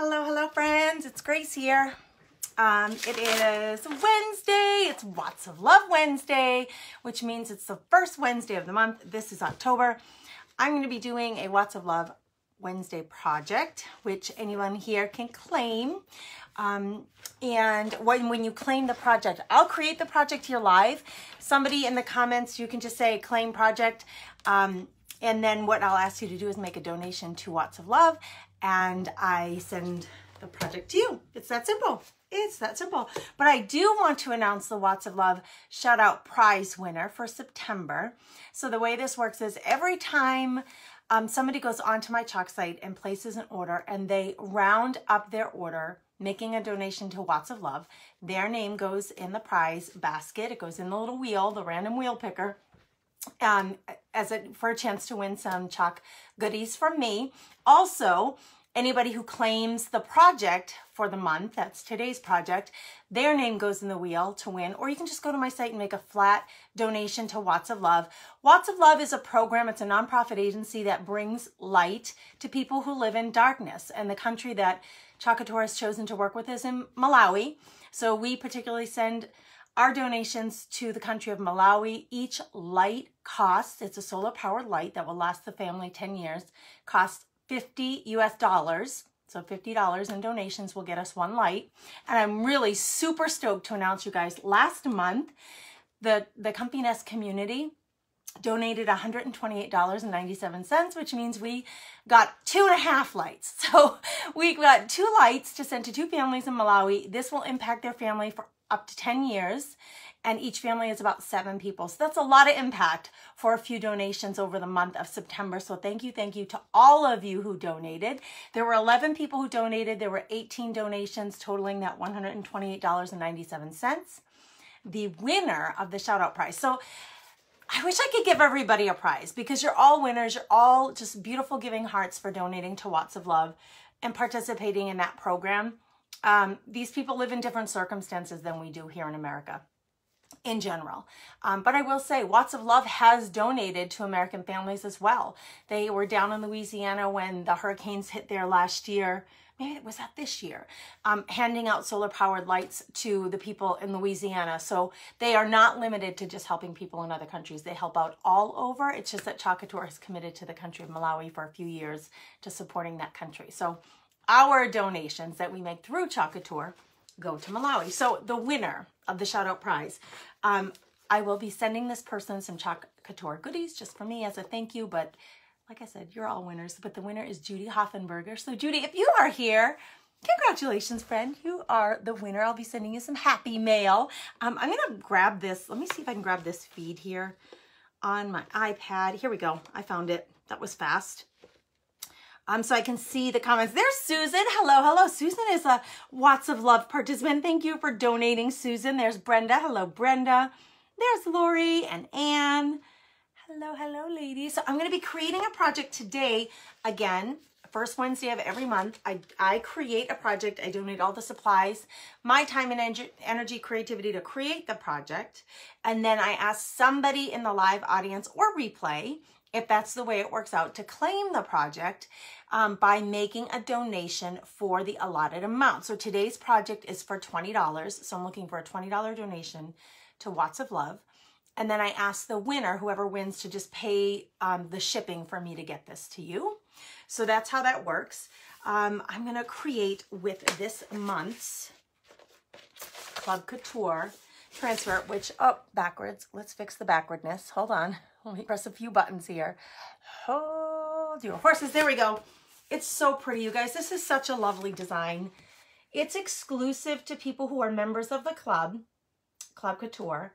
Hello, hello friends, it's Grace here. It is Wednesday, it's Watts of Love Wednesday, which means it's the first Wednesday of the month. This is October. I'm going to be doing a Watts of Love Wednesday project, which anyone here can claim. And when you claim the project, I'll create the project here live. Somebody in the comments, you can just say claim project. And then what I'll ask you to do is make a donation to Watts of Love, and I send the project to you. It's that simple. It's that simple. But I do want to announce the Watts of Love shout out prize winner for September. So the way this works is every time somebody goes onto my chalk site and places an order and they round up their order, making a donation to Watts of Love, their name goes in the prize basket. It goes in the little wheel, the random wheel picker, for a chance to win some chalk goodies from me. Also, anybody who claims the project for the month, that's today's project, their name goes in the wheel to win. Or you can just go to my site and make a flat donation to Watts of Love. Watts of Love is a program, it's a nonprofit agency that brings light to people who live in darkness. And the country that Couture has chosen to work with is in Malawi. So we particularly send our donations to the country of Malawi. Each light costs, it's a solar powered light that will last the family 10 years, costs $50 US. So $50 in donations will get us one light. And I'm really super stoked to announce, you guys, last month, the Comfy-ness community donated $128.97, which means we got 2.5 lights. So we got 2 lights to send to 2 families in Malawi. This will impact their family for up to 10 years, and each family is about 7 people. So that's a lot of impact for a few donations over the month of September. So thank you to all of you who donated. There were 11 people who donated. There were 18 donations totaling that $128.97. The winner of the shout out prize. So I wish I could give everybody a prize because you're all winners. You're all just beautiful giving hearts for donating to Watts of Love and participating in that program. These people live in different circumstances than we do here in America in general. But I will say Watts of Love has donated to American families as well. They were down in Louisiana when the hurricanes hit there last year. Maybe it was that this year, handing out solar powered lights to the people in Louisiana. So they are not limited to just helping people in other countries. They help out all over. It's just that Couture has committed to the country of Malawi for a few years to supporting that country. So our donations that we make through Couture go to Malawi. So the winner of the shout out prize, I will be sending this person some Couture goodies just for me as a thank you. But like I said, you're all winners. But the winner is Judy Hoffenberger. So Judy, if you are here, congratulations, friend. You are the winner. I'll be sending you some happy mail. I'm going to grab this. Let me see if I can grab this feed here on my iPad. Here we go. I found it. That was fast. So I can see the comments. There's Susan. Hello, hello. Susan is a Watts of Love participant. Thank you for donating, Susan. There's Brenda. Hello, Brenda. There's Lori and Anne. Hello, hello, ladies. So I'm going to be creating a project today. Again, first Wednesday of every month. I create a project. I donate all the supplies, my time and energy, creativity to create the project. And then I ask somebody in the live audience or replay, if that's the way it works out, to claim the project by making a donation for the allotted amount. So today's project is for $20. So I'm looking for a $20 donation to Watts of Love. And then I ask the winner, whoever wins, to just pay the shipping for me to get this to you. So that's how that works. I'm going to create with this month's Club Couture transfer, which, backwards. Let's fix the backwardness. Hold on. Let me press a few buttons here. Hold your horses. There we go. It's so pretty, you guys. This is such a lovely design. It's exclusive to people who are members of the Club Couture.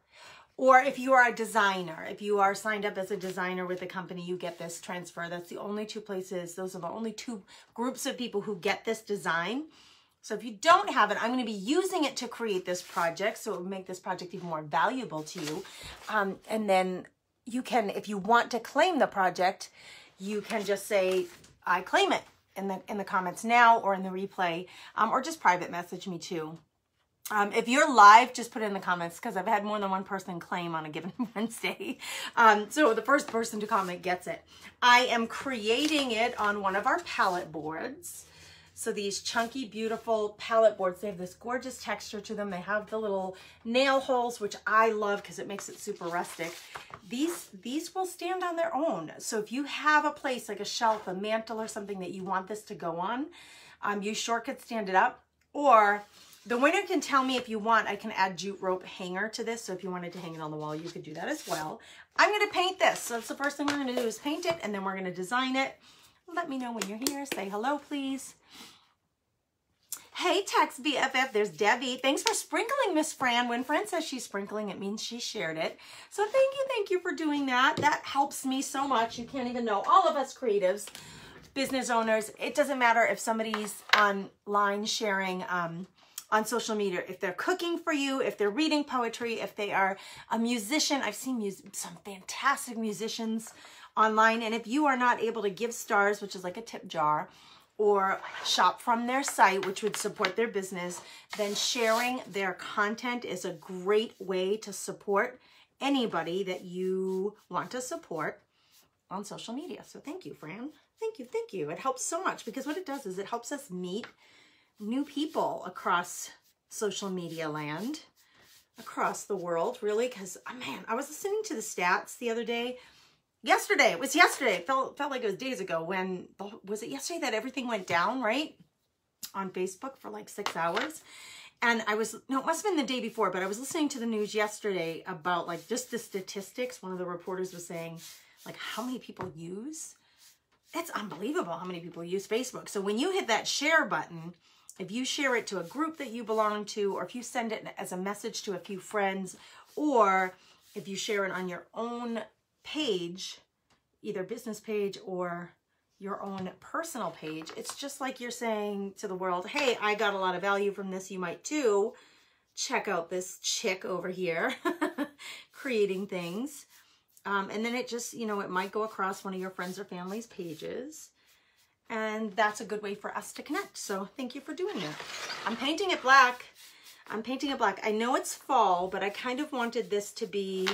Or if you are a designer, if you are signed up as a designer with the company, you get this transfer. That's the only 2 places. Those are the only 2 groups of people who get this design. So if you don't have it, I'm going to be using it to create this project. So it will make this project even more valuable to you. And then you can, if you want to claim the project, you can just say, I claim it in the comments now or in the replay, or just private message me too. If you're live, just put it in the comments because I've had more than one person claim on a given Wednesday. So the first person to comment gets it. I am creating it on one of our palette boards. So these chunky, beautiful palette boards, they have this gorgeous texture to them. They have the little nail holes, which I love because it makes it super rustic. These will stand on their own. So if you have a place like a shelf, a mantle or something that you want this to go on, you sure could stand it up. Or the winner can tell me if you want, I can add jute rope hanger to this. So if you wanted to hang it on the wall, you could do that as well. I'm going to paint this. So that's the first thing we're going to do is paint it, and then we're going to design it. Let me know when you're here. Say hello, please. Hey, Text BFF, there's Debbie. Thanks for sprinkling, Miss Fran. When Fran says she's sprinkling, it means she shared it. So thank you for doing that. That helps me so much. You can't even know. All of us creatives, business owners, it doesn't matter if somebody's online sharing on social media, if they're cooking for you, if they're reading poetry, if they are a musician. I've seen some fantastic musicians online. And if you are not able to give stars, which is like a tip jar, or shop from their site, which would support their business, then sharing their content is a great way to support anybody that you want to support on social media. So thank you, Fran. Thank you. It helps so much because what it does is it helps us meet new people across social media land, across the world, really, because, man, I was listening to the stats the other day. It was yesterday. It felt like it was days ago when, was it yesterday that everything went down, right? On Facebook for like 6 hours. And it must have been the day before, but I was listening to the news yesterday about like just the statistics. One of the reporters was saying like how many people use. It's unbelievable how many people use Facebook. So when you hit that share button, if you share it to a group that you belong to, or if you send it as a message to a few friends, or if you share it on your own page, either business page or your own personal page, it's just like you're saying to the world, hey, I got a lot of value from this. You might too. Check out this chick over here creating things. And then it just, it might go across one of your friends or family's pages. And that's a good way for us to connect. So thank you for doing that. I'm painting it black. I know it's fall, but I kind of wanted this to be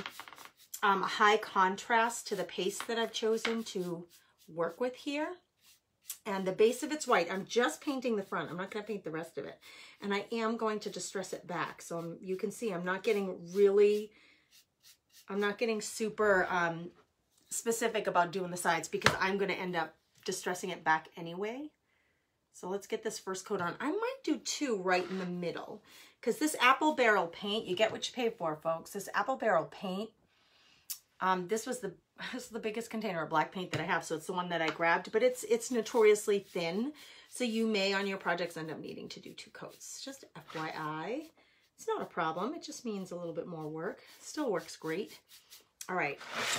a high contrast to the paste that I've chosen to work with here. And the base of it's white. I'm just painting the front. I'm not going to paint the rest of it. And I am going to distress it back. So you can see I'm not getting super specific about doing the sides because I'm going to end up distressing it back anyway. So let's get this first coat on. I might do two right in the middle because this apple barrel paint, you get what you pay for, folks. This apple barrel paint, this was the biggest container of black paint that I have, so it's the one that I grabbed, but it's notoriously thin, so you may on your projects end up needing to do two coats. Just FYI, it's not a problem. It just means a little bit more work. Still works great. All right,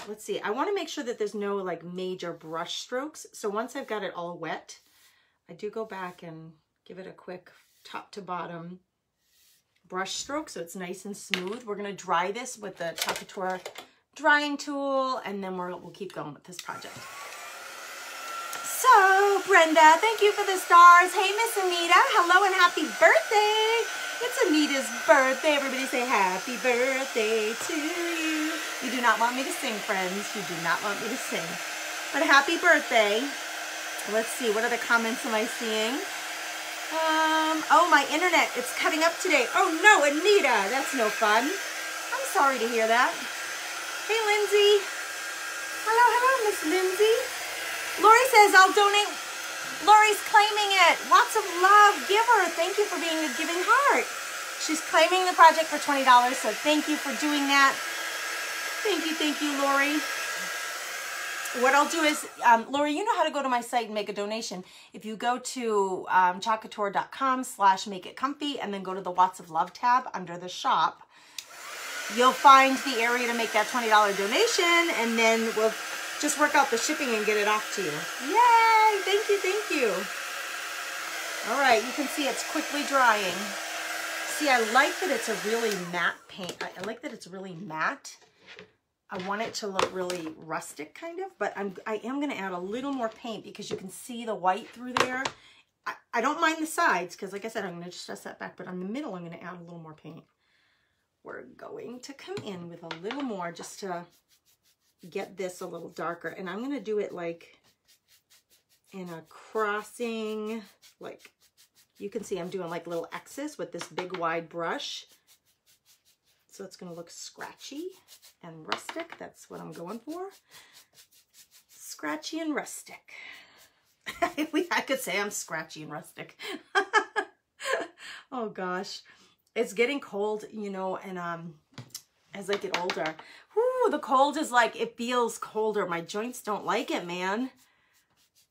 let's see. I want to make sure that there's no like major brush strokes. So once I've got it all wet, I do go back and give it a quick top to bottom brush stroke so it's nice and smooth. We're going to dry this with the Couture drying tool, and then we'll keep going with this project. So, Brenda, thank you for the stars. Hey, Miss Anita, hello and happy birthday. It's Anita's birthday. Everybody say happy birthday to you. You do not want me to sing, friends. You do not want me to sing. But happy birthday. Let's see, what other comments am I seeing? Oh, my internet, it's cutting up today. Oh no, Anita, that's no fun. I'm sorry to hear that. Hey, Lindsay. Hello, Miss Lindsay. Lori says, I'll donate. Lori's claiming it. Lots of love. Give her. Thank you for being a giving heart. She's claiming the project for $20, so thank you for doing that. Thank you, Lori. What I'll do is, Lori, you know how to go to my site and make a donation. If you go to chatcouture.com/makeitcomfy and then go to the Watts of Love tab under the shop, you'll find the area to make that $20 donation, and then we'll just work out the shipping and get it off to you. Yay! Thank you. All right, you can see it's quickly drying. See, I like that it's a really matte paint. I like that it's really matte. I want it to look really rustic kind of, but I am going to add a little more paint because you can see the white through there. I don't mind the sides because, like I said, I'm going to just dress that back, but on the middle, I'm going to add a little more paint. We're going to come in with a little more just to get this a little darker. And I'm going to do it like in a crossing, like you can see I'm doing like little X's with this big wide brush. So it's going to look scratchy and rustic. That's what I'm going for. Scratchy and rustic. I could say I'm scratchy and rustic. Oh gosh. It's getting cold, you know, and as I get older, whoo, the cold is like, it feels colder. My joints don't like it, man.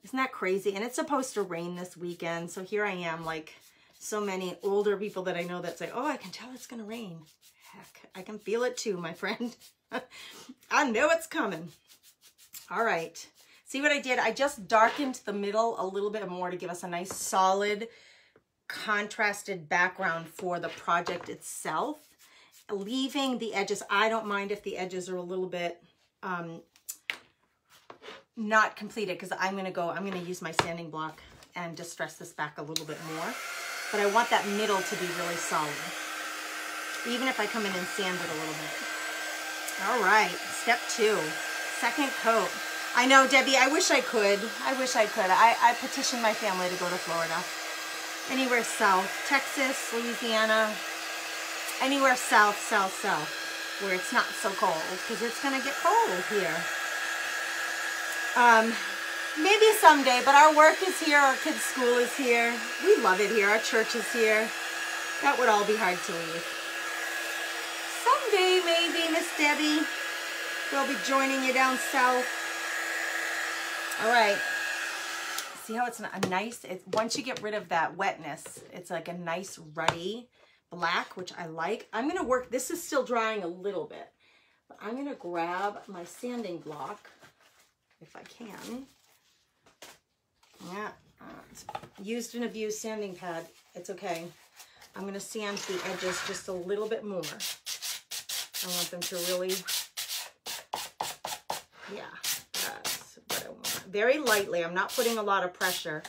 Isn't that crazy? And it's supposed to rain this weekend. So here I am, like so many older people that I know that say, oh, I can tell it's going to rain. Heck, I can feel it too, my friend. I know it's coming. All right. See what I did? I just darkened the middle a little bit more to give us a nice solid contrasted background for the project itself. Leaving the edges. I don't mind if the edges are a little bit not completed, because I'm going to use my sanding block and distress this back a little bit more. But I want that middle to be really solid, even if I come in and sand it a little bit. All right, step 2, second coat. I know, Debbie, I wish I could. I wish I could. I petitioned my family to go to Florida. Anywhere south, Texas, Louisiana, anywhere south, where it's not so cold, because it's going to get cold here. Maybe someday, but our work is here, our kids' school is here. We love it here, our church is here. That would all be hard to leave. Someday, maybe, Miss Debbie, we'll be joining you down south. All right. See how it's a nice, once you get rid of that wetness, it's like a nice ruddy black, which I like. I'm going to work, this is still drying a little bit, but I'm going to grab my sanding block, if I can. Yeah, it's used and abused sanding pad. It's okay. I'm going to sand the edges just a little bit more. I want them to really, yeah, that's what I want. Very lightly. I'm not putting a lot of pressure.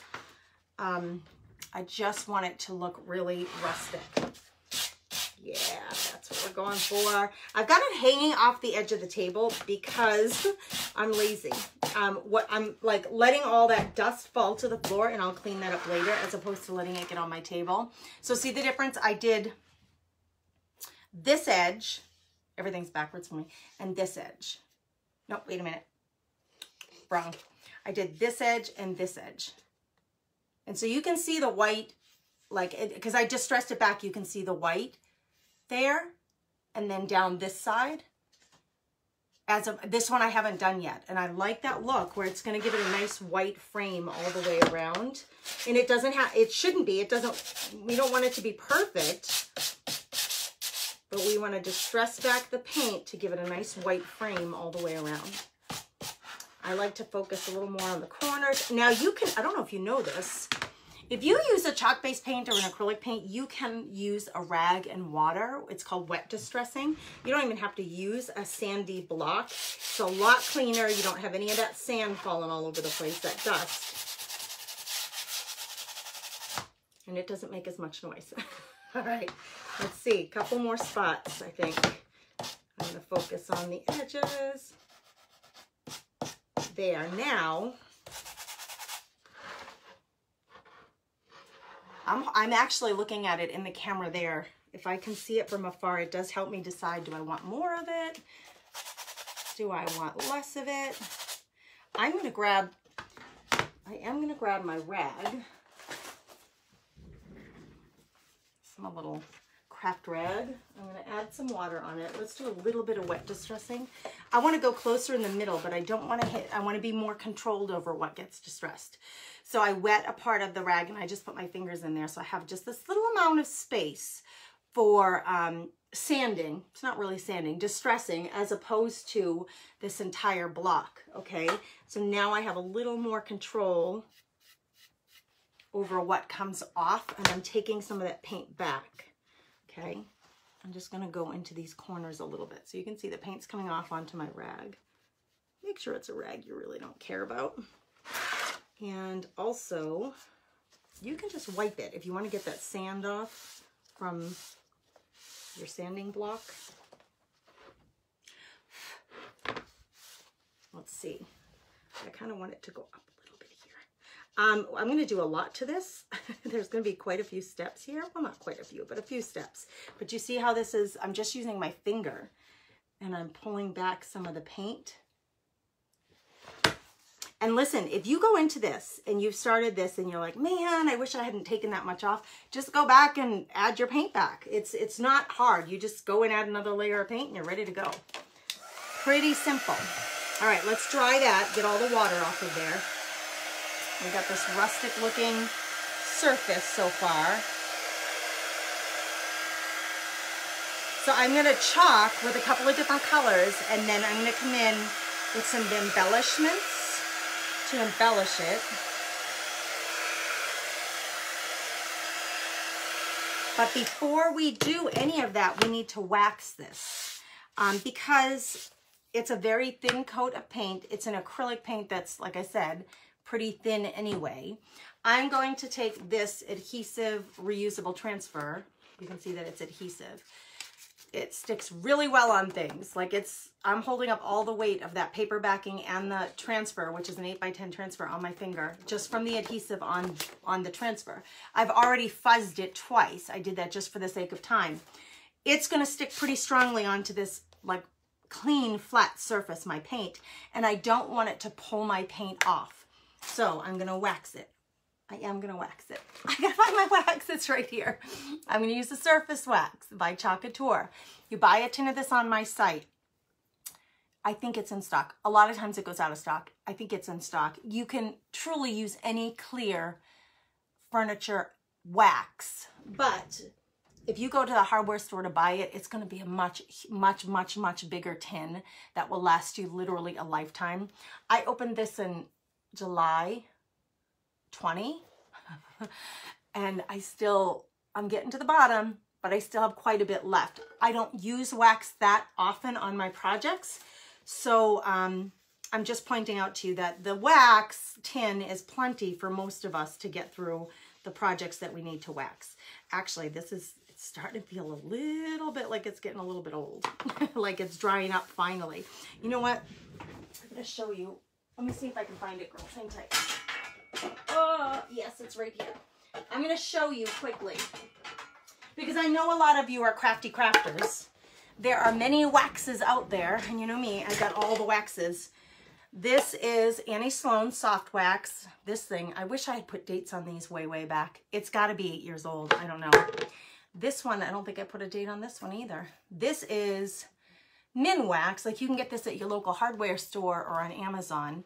I just want it to look really rustic. Yeah, that's what we're going for. I've got it hanging off the edge of the table because I'm lazy. I'm like letting all that dust fall to the floor, and I'll clean that up later, as opposed to letting it get on my table. So see the difference? I did this edge, everything's backwards for me, and this edge. Nope, wait a minute. Wrong. I did this edge and this edge. And so you can see the white, like, because I distressed it back, you can see the white there, and then down this side. This one I haven't done yet, and I like that look where it's going to give it a nice white frame all the way around. And it doesn't have, it shouldn't be, it doesn't, we don't want it to be perfect, but we want to distress back the paint to give it a nice white frame all the way around. I like to focus a little more on the corners. Now you can, I don't know if you know this, if you use a chalk-based paint or an acrylic paint, you can use a rag and water. It's called wet distressing. You don't even have to use a sandy block. It's a lot cleaner. You don't have any of that sand falling all over the place, that dust. And it doesn't make as much noise. All right, let's see. A couple more spots, I think. I'm going to focus on the edges. There. Now, I'm actually looking at it in the camera there. If I can see it from afar, it does help me decide, do I want more of it? Do I want less of it? I am going to grab my rag. Some little craft rag. I'm going to add some water on it. Let's do a little bit of wet distressing. I want to go closer in the middle, but I don't want to hit, I want to be more controlled over what gets distressed. So I wet a part of the rag and I just put my fingers in there. So I have just this little amount of space for sanding. It's not really sanding, distressing, as opposed to this entire block. Okay. So now I have a little more control over what comes off, and I'm taking some of that paint back. Okay. I'm just going to go into these corners a little bit so you can see the paint's coming off onto my rag. Make sure it's a rag you really don't care about. And also, you can just wipe it if you want to get that sand off from your sanding block. Let's see. I kind of want it to go up a little bit here. I'm going to do a lot to this. There's going to be quite a few steps here. Well, not quite a few, but a few steps. But you see how this is, I'm just using my finger and I'm pulling back some of the paint. And listen, if you go into this and you've started this and you're like, man, I wish I hadn't taken that much off, just go back and add your paint back. It's not hard. You just go and add another layer of paint and you're ready to go. Pretty simple. All right, let's dry that, get all the water off of there. We got this rustic looking surface so far. So I'm gonna chalk with a couple of different colors, and then I'm gonna come in with some embellishments to embellish it. But before we do any of that, we need to wax this because it's a very thin coat of paint. It's an acrylic paint that's, like I said, pretty thin anyway. I'm going to take this adhesive reusable transfer. You can see that it's adhesive. It sticks really well on things. Like I'm holding up all the weight of that paper backing and the transfer, which is an 8x10 transfer, on my finger, just from the adhesive on the transfer. I've already fuzzed it twice. I did that just for the sake of time. It's gonna stick pretty strongly onto this like clean, flat surface, my paint, and I don't want it to pull my paint off. So I'm gonna wax it. I am gonna wax it. I gotta find my wax, it's right here. I'm gonna use the Surface Wax by Couture. You buy a tin of this on my site. I think it's in stock. A lot of times it goes out of stock. I think it's in stock. You can truly use any clear furniture wax, but if you go to the hardware store to buy it, it's gonna be a much, much, much, much bigger tin that will last you literally a lifetime. I opened this in July 20 and I'm getting to the bottom, but I still have quite a bit left. I don't use wax that often on my projects, so I'm just pointing out to you that the wax tin is plenty for most of us to get through the projects that we need to wax. Actually, it's starting to feel a little bit like it's getting a little bit old, like it's drying up finally. You know what? I'm gonna show you. Let me see if I can find it, girl. Hang tight. Oh, yes, it's right here. I'm going to show you quickly because I know a lot of you are crafty crafters. There are many waxes out there, and you know me, I got all the waxes. This is Sloan soft wax. This thing, I wish I had put dates on these way back. It's got to be 8 years old. I don't know. This one, I don't think I put a date on this one either. This is Min Wax. Like, you can get this at your local hardware store or on Amazon.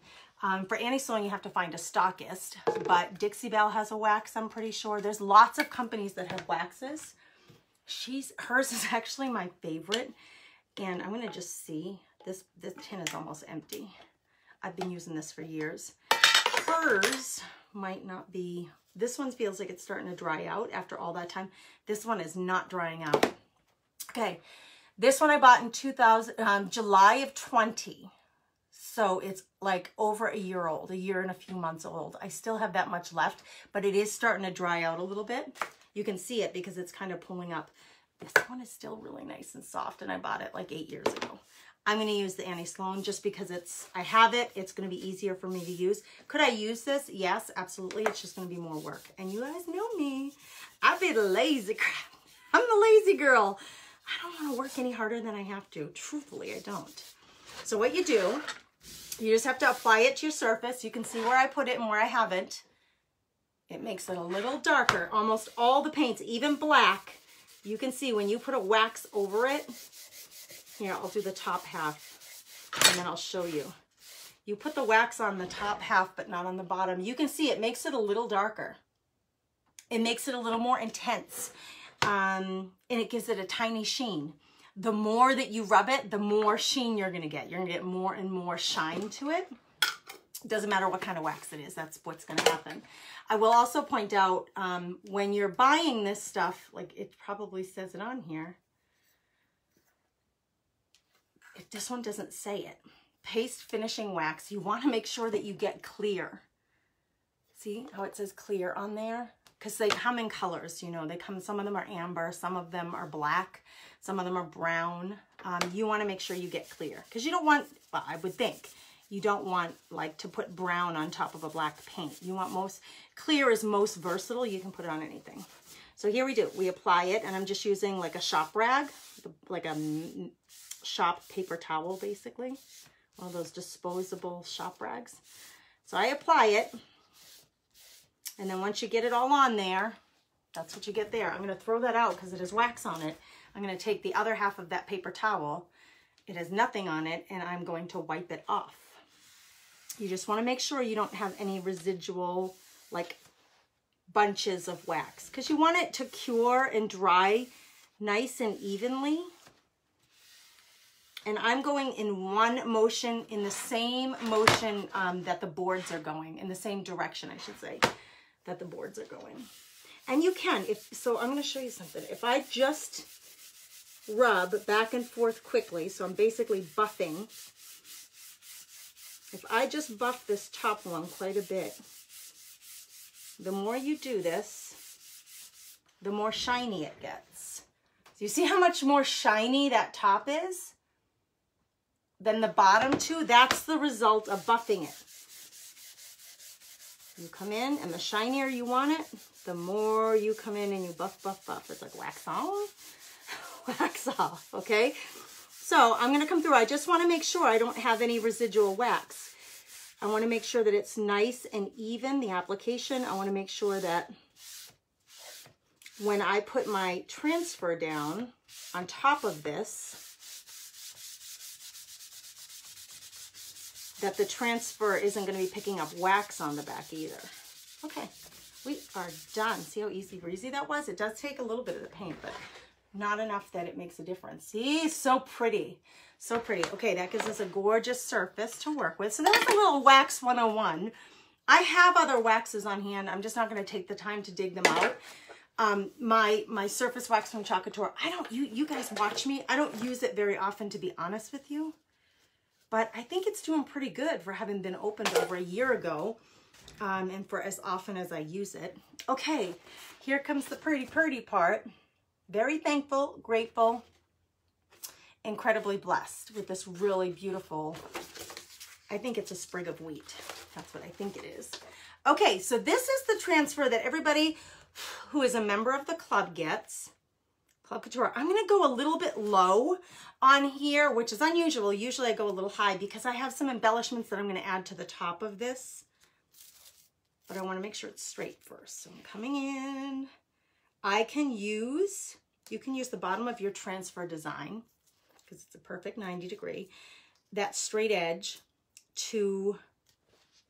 For Sloan, you have to find a stockist, but Dixie Belle has a wax, I'm pretty sure. There's lots of companies that have waxes. Hers is actually my favorite, and I'm gonna just see, this tin is almost empty. I've been using this for years. Hers might not be, this one feels like it's starting to dry out after all that time. This one is not drying out. Okay, this one I bought in July of 20. So it's like over a year old, a year and a few months old. I still have that much left, but it is starting to dry out a little bit. You can see it because it's kind of pulling up. This one is still really nice and soft, and I bought it like 8 years ago. I'm going to use the Sloan just because I have it. It's going to be easier for me to use. Could I use this? Yes, absolutely. It's just going to be more work. And you guys know me. I be the lazy crap. I'm the lazy girl. I don't want to work any harder than I have to. Truthfully, I don't. So what you do, you just have to apply it to your surface. You can see where I put it and where I haven't. It makes it a little darker. Almost all the paints, even black, you can see when you put a wax over it. Here, I'll do the top half and then I'll show you. You put the wax on the top half but not on the bottom. You can see it makes it a little darker. It makes it a little more intense, and it gives it a tiny sheen. The more that you rub it, the more sheen you're gonna get. You're gonna get more and more shine to it. It doesn't matter what kind of wax it is, that's what's gonna happen. I will also point out, when you're buying this stuff, like it probably says it on here, if this one doesn't say it, paste finishing wax, you wanna make sure that you get clear. See how it says clear on there? Because they come in colors, you know, some of them are amber, some of them are black, some of them are brown. You want to make sure you get clear because you don't want, well, I would think You don't want like to put brown on top of a black paint. You want clear is most versatile. You can put it on anything. So here we do, we apply it, and I'm just using like a shop rag, like a shop paper towel, basically. One of those disposable shop rags. So I apply it, and then once you get it all on there, that's what you get there. I'm gonna throw that out because it has wax on it. I'm gonna take the other half of that paper towel, it has nothing on it, and I'm going to wipe it off. You just wanna make sure you don't have any residual, like bunches of wax, because you want it to cure and dry nice and evenly. And I'm going in one motion, in the same motion that the boards are going, in the same direction, I should say, that the boards are going. And you can, so I'm gonna show you something. If I just rub back and forth quickly, so I'm basically buffing. If I just buff this top one quite a bit, the more you do this, the more shiny it gets. So you see how much more shiny that top is than the bottom two? That's the result of buffing it. You come in, and the shinier you want it, the more you come in and you buff, buff, buff. It's like wax on, wax off, okay? So I'm gonna come through. I just wanna make sure I don't have any residual wax. I wanna make sure that it's nice and even, the application. I wanna make sure that when I put my transfer down on top of this, that the transfer isn't going to be picking up wax on the back either. Okay, we are done. See how easy breezy that was? It does take a little bit of the paint, but not enough that it makes a difference. See, so pretty, so pretty. Okay, that gives us a gorgeous surface to work with. So that was a little wax 101. I have other waxes on hand. I'm just not going to take the time to dig them out. My surface wax from Couture, you guys watch me. I don't use it very often, to be honest with you. But I think it's doing pretty good for having been opened over a year ago, and for as often as I use it. Okay, here comes the pretty part. Very thankful, grateful, incredibly blessed with this really beautiful, I think it's a sprig of wheat. That's what I think it is. Okay, so this is the transfer that everybody who is a member of the club gets. Club Couture. I'm going to go a little bit low on here, which is unusual. Usually I go a little high because I have some embellishments that I'm going to add to the top of this. But I want to make sure it's straight first. So I'm coming in. You can use the bottom of your transfer design, because it's a perfect 90 degree, that straight edge to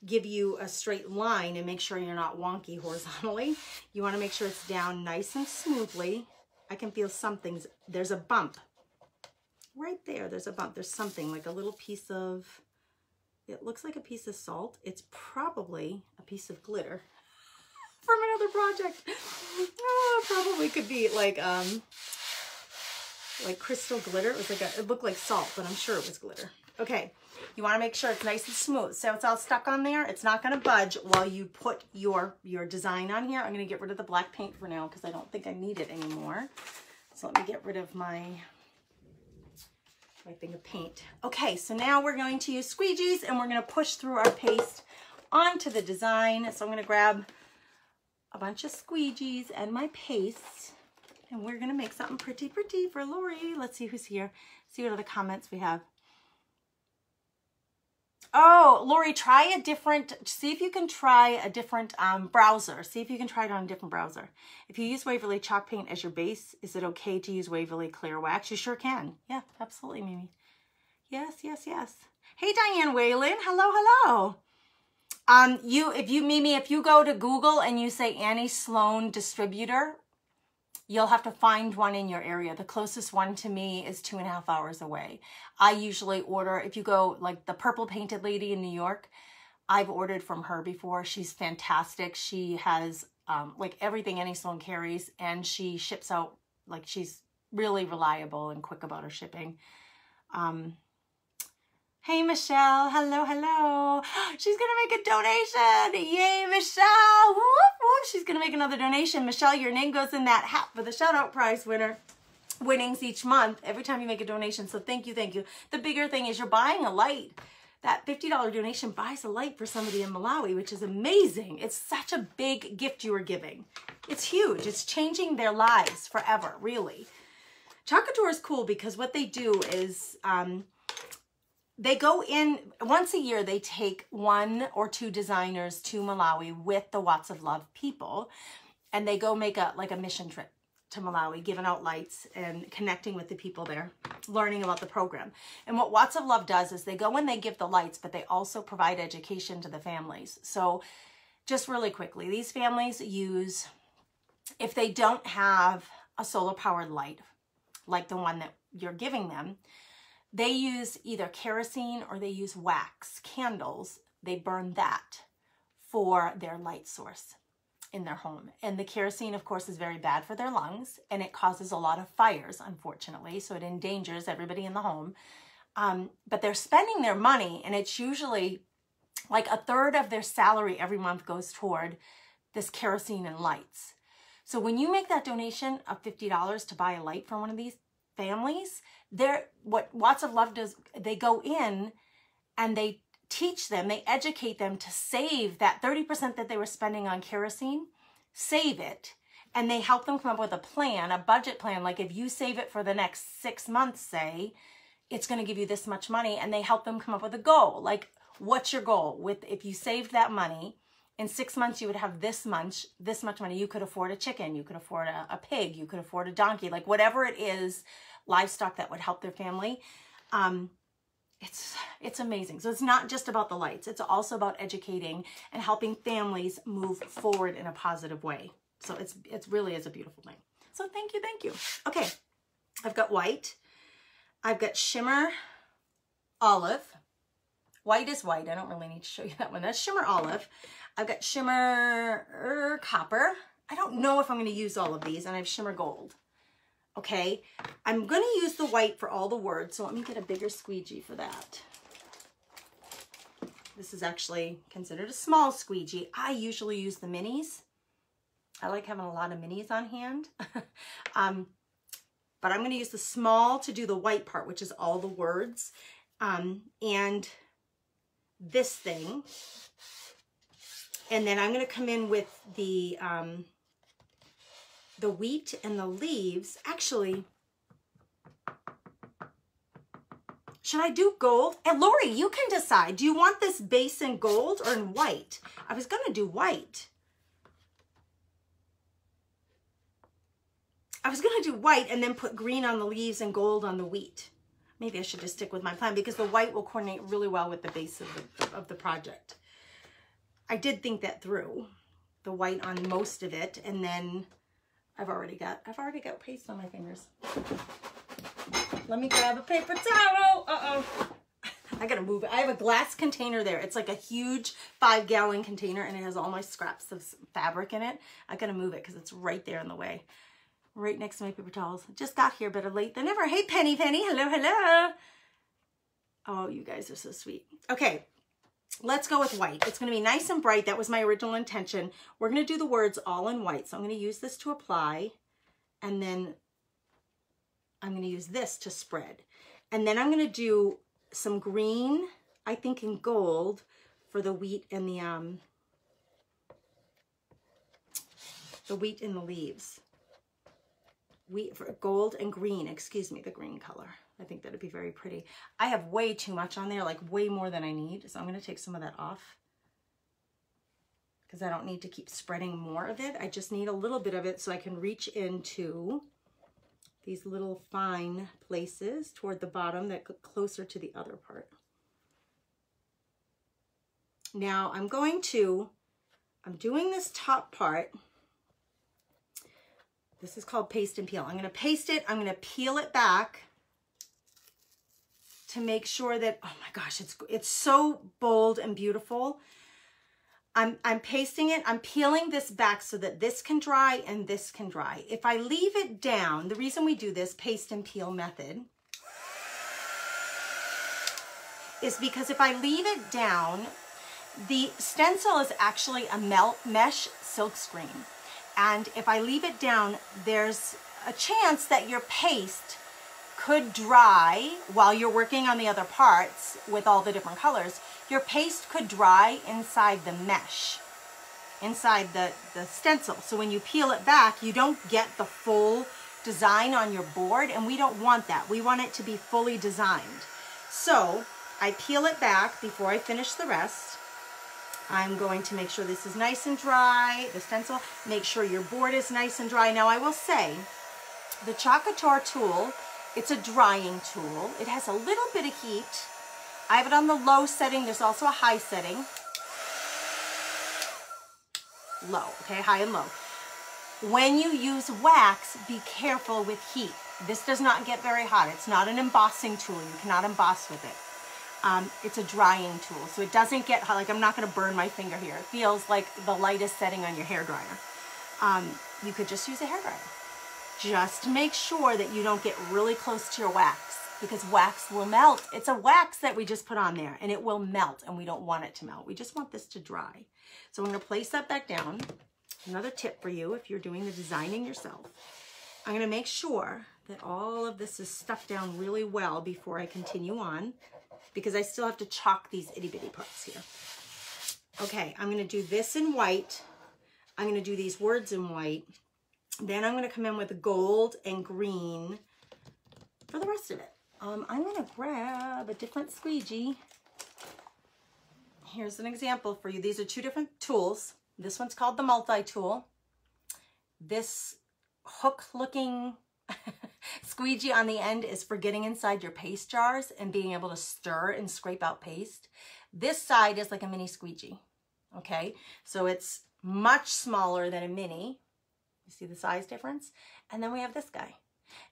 give you a straight line and make sure you're not wonky horizontally. You want to make sure it's down nice and smoothly. I can feel something's, there's a bump right there. There's a bump. There's something like a little piece of, it looks like a piece of salt. It's probably a piece of glitter from another project. Oh, it probably could be like crystal glitter. It was like it looked like salt, but I'm sure it was glitter. Okay, you want to make sure it's nice and smooth. So it's all stuck on there. It's not going to budge while you put your design on here. I'm going to get rid of the black paint for now because I don't think I need it anymore. So let me get rid of my thing of paint. Okay, so now we're going to use squeegees and we're going to push through our paste onto the design. So I'm going to grab a bunch of squeegees and my paste, and we're going to make something pretty for Lori. Let's see who's here. See what other comments we have. Oh, Lori, see if you can try a different browser. See if you can try it on a different browser. If you use Waverly chalk paint as your base, is it okay to use Waverly clear wax? You sure can. Yeah, absolutely, Mimi. Yes. Hey, Diane Whalen. Hello. Mimi, if you go to Google and you say Annie Sloan distributor, you'll have to find one in your area. The closest one to me is 2.5 hours away. I usually order, if you go like the purple painted lady in New York, I've ordered from her before. She's fantastic. She has like everything Annie Sloan carries, and she ships out, like she's really reliable and quick about her shipping. Hey, Michelle. Hello. She's going to make a donation. Yay, Michelle. Whoop, whoop. She's going to make another donation. Michelle, your name goes in that hat for the shout-out prize winnings each month every time you make a donation. So thank you. The bigger thing is you're buying a light that $50 donation buys a light for somebody in Malawi, which is amazing. It's such a big gift you are giving. It's huge. It's changing their lives forever, really. Couture is cool because what they do is they go in once a year. They take 1 or 2 designers to Malawi with the Watts of Love people, and they go make a mission trip to Malawi, giving out lights and connecting with the people there, learning about the program. And what Watts of Love does is they go and they give the lights, but they also provide education to the families. So just really quickly, these families use, if they don't have a solar powered light like the one that you're giving them, they use either kerosene or they use wax candles. They burn that for their light source in their home. And the kerosene, of course, is very bad for their lungs, and it causes a lot of fires, unfortunately, so it endangers everybody in the home. But they're spending their money, and it's usually like 1/3 of their salary every month goes toward this kerosene and lights. So when you make that donation of $50 to buy a light for one of these families, what Watts of Love does, they go in and they teach them, they educate them to save that 30% that they were spending on kerosene, save it, and they help them come up with a plan, a budget plan. Like if you save it for the next 6 months, say, it's going to give you this much money, and they help them come up with a goal. Like, what's your goal? If you saved that money, in 6 months you would have this much money. You could afford a chicken, you could afford a pig, you could afford a donkey, like whatever it is, livestock that would help their family. It's amazing. So it's not just about the lights. It's also about educating and helping families move forward in a positive way. So it really is a beautiful thing. So thank you, thank you. Okay, I've got white. I've got shimmer olive. White is white. I don't really need to show you that one. That's shimmer olive. I've got shimmer copper. I don't know if I'm going to use all of these, and I have shimmer gold. Okay, I'm going to use the white for all the words, so let me get a bigger squeegee for that. This is actually considered a small squeegee. I usually use the minis. I like having a lot of minis on hand. But I'm going to use the small to do the white part, which is all the words. And this thing. And then I'm going to come in with the wheat and the leaves. Actually, should I do gold? And Lori, you can decide. Do you want this base in gold or in white? I was going to do white. I was going to do white and then put green on the leaves and gold on the wheat. Maybe I should just stick with my plan because the white will coordinate really well with the base of the project. I did think that through, the white on most of it, and then I've already got paste on my fingers. Let me grab a paper towel. Uh-oh. I gotta move it. I have a glass container there. It's like a huge 5-gallon container, and it has all my scraps of fabric in it. I gotta move it because it's right there in the way. Right next to my paper towels. Just got here better late than never. Hey, Penny. Hello, hello. Oh, you guys are so sweet. Okay, let's go with white. It's going to be nice and bright. That was my original intention. We're going to do the words all in white. So I'm going to use this to apply, and then I'm going to use this to spread. And then I'm going to do some green, I think in gold, for the wheat and the wheat and the leaves. Wheat for gold and green, excuse me, the green color. I think that'd be very pretty. I have way too much on there, like way more than I need. So I'm going to take some of that off because I don't need to keep spreading more of it. I just need a little bit of it so I can reach into these little fine places toward the bottom that get closer to the other part. Now I'm doing this top part. This is called paste and peel. I'm going to paste it. I'm going to peel it back to make sure that, oh my gosh, it's so bold and beautiful. I'm pasting it. I'm peeling this back so that this can dry and this can dry. If I leave it down, the reason we do this paste and peel method is because if I leave it down, the stencil is actually a mesh silk screen. And if I leave it down, there's a chance that your paste could dry while you're working on the other parts with all the different colors. Your paste could dry inside the mesh, inside the stencil. So when you peel it back, you don't get the full design on your board, and we don't want that. We want it to be fully designed. So I peel it back before I finish the rest. I'm going to make sure this is nice and dry, the stencil. Make sure your board is nice and dry. Now I will say, the Couture tool, it's a drying tool. It has a little bit of heat. I have it on the low setting. There's also a high setting. Low, okay, high and low. When you use wax, be careful with heat. This does not get very hot. It's not an embossing tool. You cannot emboss with it. It's a drying tool, so it doesn't get hot. Like, I'm not going to burn my finger here. It feels like the lightest setting on your hairdryer. You could just use a hairdryer. Just make sure that you don't get really close to your wax, because wax will melt. It's a wax that we just put on there, and it will melt, and we don't want it to melt. We just want this to dry. So I'm going to place that back down. Another tip for you if you're doing the designing yourself. I'm going to make sure that all of this is stuck down really well before I continue on, because I still have to chalk these itty bitty parts here. Okay, I'm going to do this in white. I'm going to do these words in white. Then I'm going to come in with gold and green for the rest of it. I'm going to grab a different squeegee. Here's an example for you. These are two different tools. This one's called the multi-tool. This hook-looking squeegee on the end is for getting inside your paste jars and being able to stir and scrape out paste. This side is like a mini squeegee, okay? So it's much smaller than a mini. You see the size difference? And then we have this guy.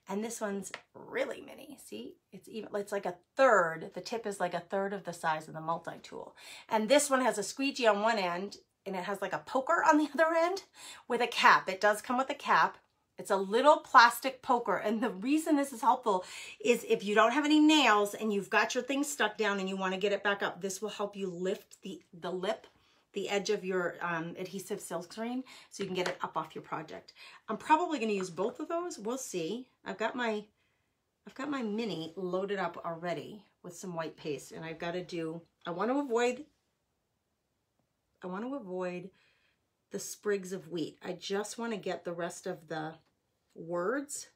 And this one's really mini. See, it's like a third. The tip is like a third of the size of the multi-tool. And this one has a squeegee on one end, and it has like a poker on the other end with a cap. It does come with a cap. It's a little plastic poker. And the reason this is helpful is if you don't have any nails and you've got your thing stuck down and you want to get it back up, this will help you lift the lip, the edge of your adhesive silk screen, so you can get it up off your project. I'm probably going to use both of those. We'll see. I've got my mini loaded up already with some white paste, and I've got to do, I want to avoid the sprigs of wheat. I just want to get the rest of the words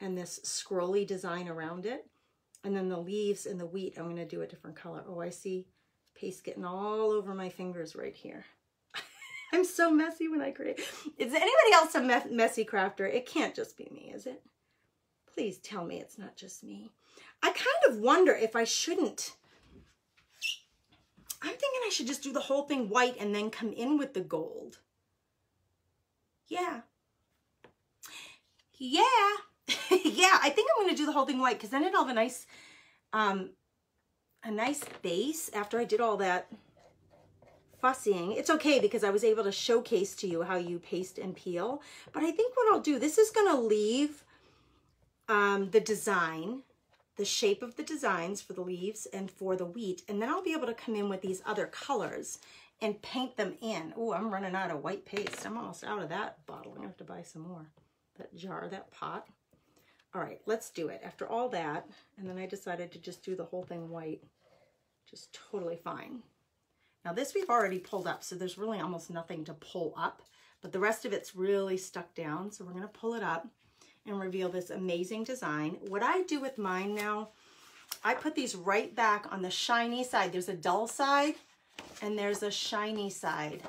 and this scrolly design around it. And then the leaves and the wheat, I'm going to do a different color. Oh, I see paste getting all over my fingers right here. I'm so messy when I create. Is anybody else a messy crafter? It can't just be me, is it? Please tell me it's not just me. I kind of wonder if I shouldn't. I'm thinking I should just do the whole thing white and then come in with the gold. Yeah. Yeah. Yeah, I think I'm going to do the whole thing white, because then it'll have a nice base after I did all that fussing. It's okay, because I was able to showcase to you how you paste and peel. But I think what I'll do, this is going to leave the design, the shape of the designs for the leaves and for the wheat, and then I'll be able to come in with these other colors and paint them in. Oh, I'm running out of white paste. I'm almost out of that bottle. I'm gonna have to buy some more. That jar, that pot. All right, let's do it. After all that, and then I decided to just do the whole thing white, just totally fine. Now this we've already pulled up, so there's really almost nothing to pull up, but the rest of it's really stuck down, so we're gonna pull it up and reveal this amazing design. What I do with mine now, I put these right back on the shiny side. There's a dull side and there's a shiny side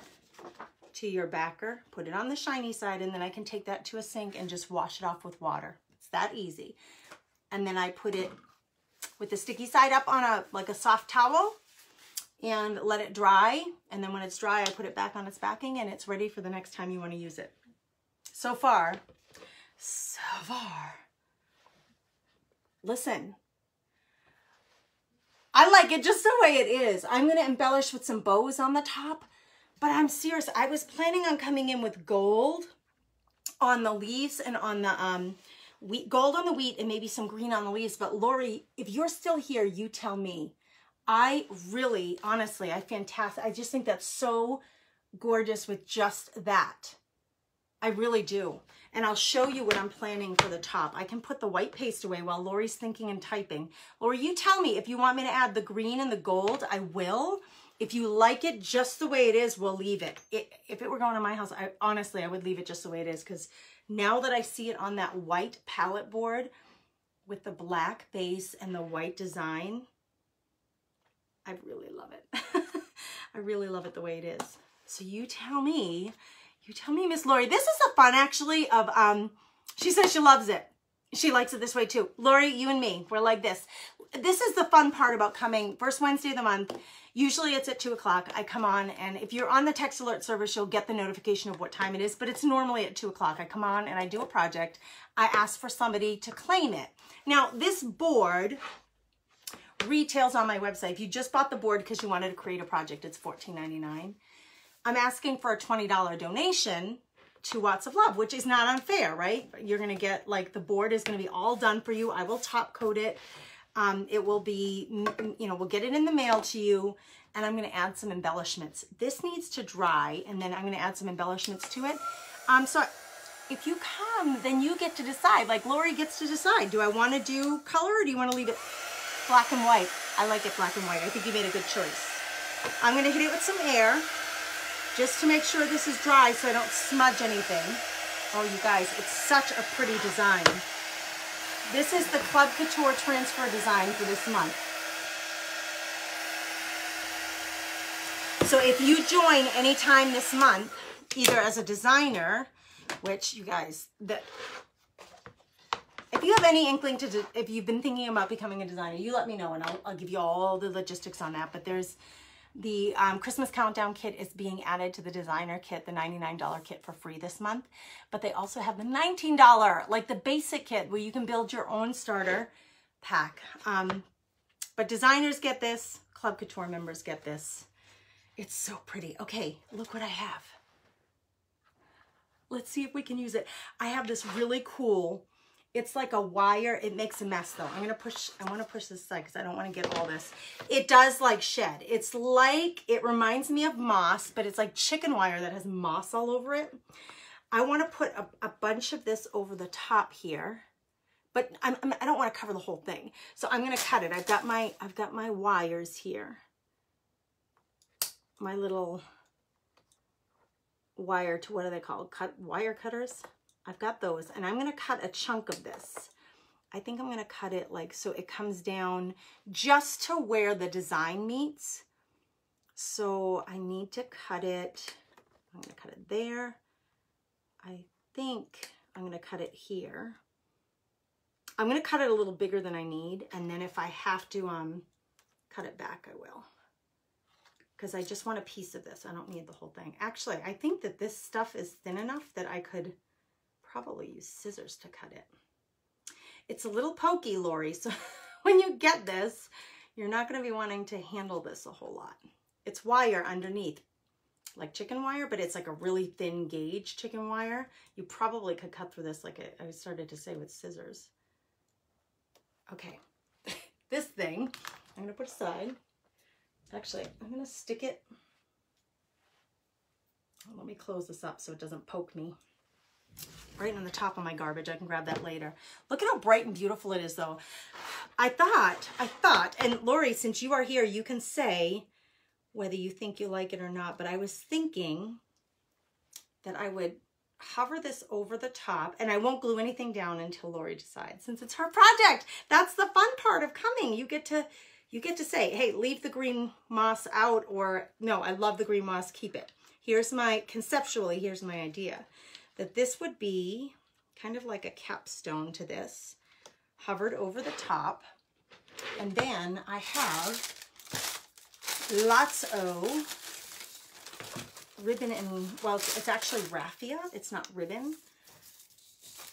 to your backer. Put it on the shiny side, and then I can take that to a sink and just wash it off with water. It's that easy. And then I put it with the sticky side up on like a soft towel and let it dry. And then when it's dry, I put it back on its backing, and it's ready for the next time you want to use it. So far, listen, I like it just the way it is. I'm going to embellish with some bows on the top, but I'm serious. I was planning on coming in with gold on the leaves and on the wheat, gold on the wheat and maybe some green on the leaves. But Lori, if you're still here, you tell me. I really, honestly, I just think that's so gorgeous with just that. I really do. And I'll show you what I'm planning for the top. I can put the white paste away while Lori's thinking and typing. Lori, you tell me if you want me to add the green and the gold, I will. If you like it just the way it is, we'll leave it. If it were going to my house, honestly, I would leave it just the way it is, because now that I see it on that white palette board with the black base and the white design, I really love it. I really love it the way it is. So you tell me, Miss Lori. This is a fun, actually, of, she says she loves it. She likes it this way too. Lori, you and me, we're like this. This is the fun part about coming first Wednesday of the month. Usually it's at 2 o'clock. I come on, and if you're on the text alert service, you'll get the notification of what time it is, but it's normally at 2 o'clock. I come on and I do a project. I ask for somebody to claim it. Now, this board retails on my website. If you just bought the board because you wanted to create a project, it's $14.99. I'm asking for a $20 donation to Watts of Love, which is not unfair, right? You're going to get, like, the board is going to be all done for you. I will top coat it. It will be, you know, we'll get it in the mail to you, and I'm going to add some embellishments. This needs to dry, and then I'm going to add some embellishments to it. So if you come, then you get to decide. Like, Lori gets to decide. Do I want to do color, or do you want to leave it black and white? I like it black and white. I think you made a good choice. I'm going to hit it with some air just to make sure this is dry so I don't smudge anything. Oh, you guys, it's such a pretty design. This is the Club Couture transfer design for this month. So if you join anytime this month, either as a designer, which you guys, if you have any inkling to, if you've been thinking about becoming a designer, you let me know, and I'll give you all the logistics on that. But there's the Christmas Countdown kit is being added to the designer kit, the $99 kit, for free this month. But they also have the $19, like the basic kit, where you can build your own starter pack. But designers get this, Club Couture members get this. It's so pretty. Okay, look what I have. Let's see if we can use it. I have this really cool, it's like a wire. It makes a mess though. I want to push this aside because I don't want to get all this. It does like shed. It's like, it reminds me of moss, but it's like chicken wire that has moss all over it. I want to put a bunch of this over the top here, but I don't want to cover the whole thing. So I'm going to cut it. I've got my wires here. My little wire to, what are they called? Wire cutters. I've got those, and I'm going to cut a chunk of this. I think I'm going to cut it like so it comes down just to where the design meets. So I need to cut it. I'm going to cut it there. I think I'm going to cut it here. I'm going to cut it a little bigger than I need, and then if I have to cut it back, I will. Because I just want a piece of this. I don't need the whole thing. Actually, I think that this stuff is thin enough that I could probably use scissors to cut it. It's a little pokey, Lori, so when you get this, you're not going to be wanting to handle this a whole lot. It's wire underneath, like chicken wire, but it's like a really thin gauge chicken wire. You probably could cut through this, like I started to say, with scissors. Okay, this thing I'm going to put aside. Actually, I'm going to stick it. Let me close this up so it doesn't poke me. Right on the top of my garbage. I can grab that later. Look at how bright and beautiful it is, though. I thought, and Lori, since you are here, you can say whether you think you like it or not, but I was thinking that I would hover this over the top, and I won't glue anything down until Lori decides, since it's her project. That's the fun part of coming. You get to say, hey, leave the green moss out, or no, I love the green moss, keep it. Conceptually, here's my idea. That this would be kind of like a capstone to this, hovered over the top. And then I have lots of ribbon and, well, it's actually raffia. It's not ribbon.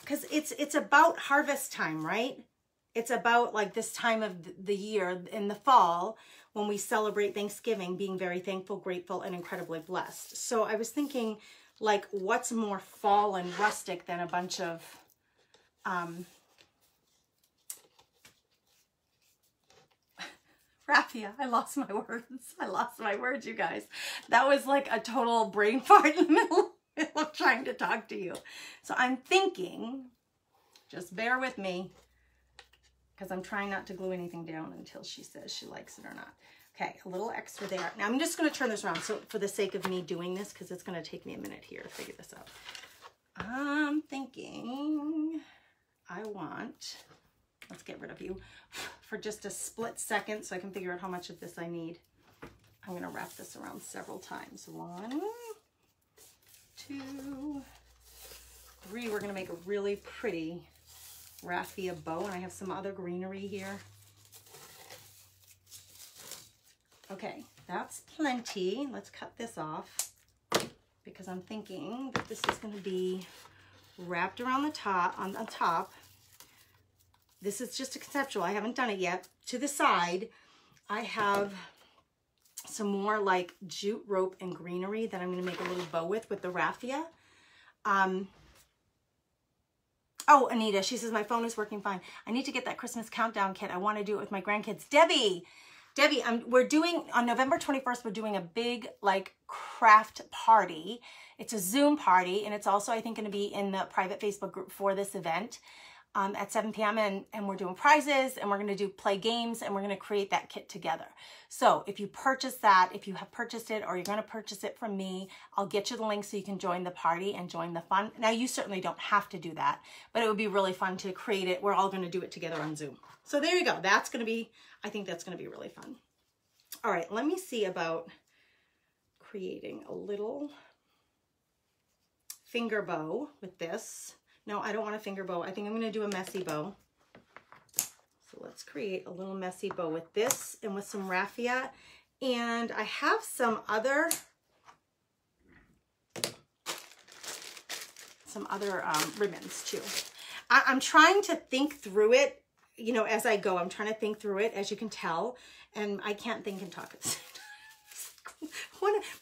Because it's about harvest time, right? It's about like this time of the year in the fall when we celebrate Thanksgiving, being very thankful, grateful, and incredibly blessed. So I was thinking, like, what's more fall and rustic than a bunch of raffia. I lost my words, you guys. That was like a total brain fart in the middle. I'm trying to talk to you. So I'm thinking, just bear with me, because I'm trying not to glue anything down until she says she likes it or not. Okay, a little extra there. Now I'm just going to turn this around, so for the sake of me doing this, because it's going to take me a minute here to figure this out. I'm thinking I want, let's get rid of you for just a split second so I can figure out how much of this I need. I'm going to wrap this around several times. 1, 2, 3. We're going to make a really pretty raffia bow, and I have some other greenery here. Okay, that's plenty. Let's cut this off because I'm thinking that this is going to be wrapped around the top, on the top. This is just a conceptual. I haven't done it yet. To the side, I have some more like jute rope and greenery that I'm going to make a little bow with the raffia. Oh, Anita, she says, my phone is working fine. I need to get that Christmas countdown kit. I want to do it with my grandkids. Debbie, we're doing, on November 21st, we're doing a big like craft party. It's a Zoom party, and it's also, I think, going to be in the private Facebook group for this event at 7 p.m. And we're doing prizes, and we're going to play games, and we're going to create that kit together. So if you purchase that, if you have purchased it or you're going to purchase it from me, I'll get you the link so you can join the party and join the fun. Now, you certainly don't have to do that, but it would be really fun to create it. We're all going to do it together on Zoom. So there you go. That's going to be, I think that's going to be really fun. All right, let me see about creating a little finger bow with this. No, I don't want a finger bow. I think I'm going to do a messy bow. So let's create a little messy bow with this and with some raffia. And I have some other ribbons too. I'm trying to think through it, you know, as I go. I'm trying to think through it, as you can tell, and I can't think and talk at the same time.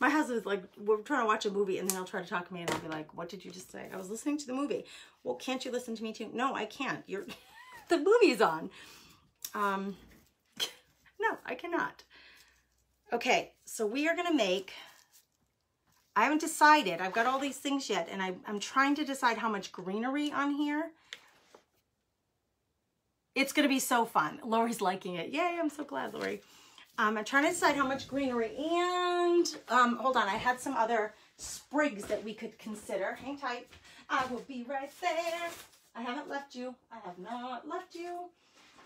My husband's like, we're trying to watch a movie, and then he'll try to talk to me, and I'll be like, what did you just say? I was listening to the movie. Well, can't you listen to me too? No, I can't. The movie's on. No, I cannot. Okay, so we are going to make, I haven't decided. I've got all these things yet, and I'm trying to decide how much greenery on here. It's going to be so fun. Lori's liking it. Yay, I'm so glad, Lori. I'm trying to decide how much greenery, and hold on, I had some other sprigs that we could consider. Hang tight. I will be right there. I haven't left you. I have not left you.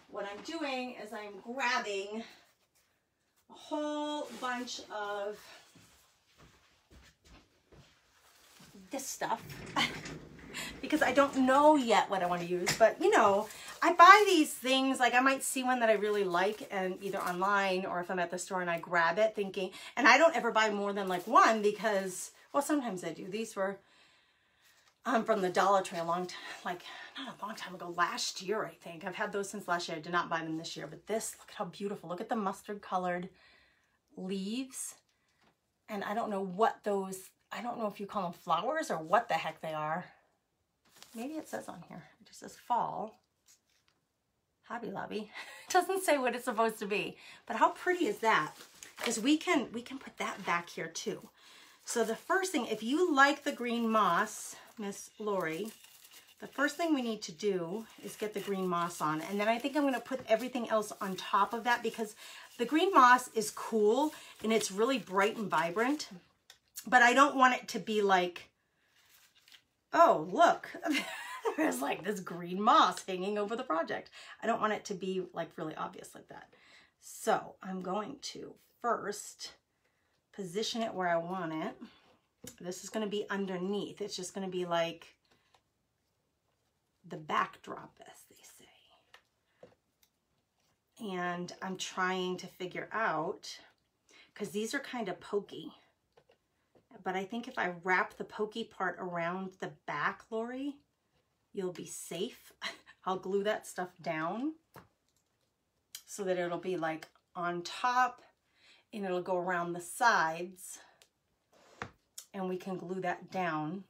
What I'm doing is I'm grabbing a whole bunch of this stuff because I don't know yet what I want to use, but you know, I buy these things, like I might see one that I really like, and either online or if I'm at the store, and I grab it thinking, and I don't ever buy more than like one because, well, sometimes I do. These were from the Dollar Tree not a long time ago, last year, I think. I've had those since last year. I did not buy them this year, but this, look at how beautiful. Look at the mustard colored leaves. And I don't know what those, I don't know if you call them flowers or what the heck they are. Maybe it says on here, it just says fall. Hobby Lobby. It doesn't say what it's supposed to be, but how pretty is that? Because we can put that back here too. So the first thing, if you like the green moss, Miss Lori, the first thing we need to do is get the green moss on. And then I think I'm going to put everything else on top of that, because the green moss is cool and it's really bright and vibrant, but I don't want it to be like, oh, look, there's like this green moss hanging over the project. I don't want it to be like really obvious like that. So I'm going to first position it where I want it. This is going to be underneath. It's just going to be like the backdrop, as they say. And I'm trying to figure out, because these are kind of pokey, but I think if I wrap the pokey part around the back, Lori, you'll be safe. I'll glue that stuff down so that it'll be like on top, and it'll go around the sides, and we can glue that down.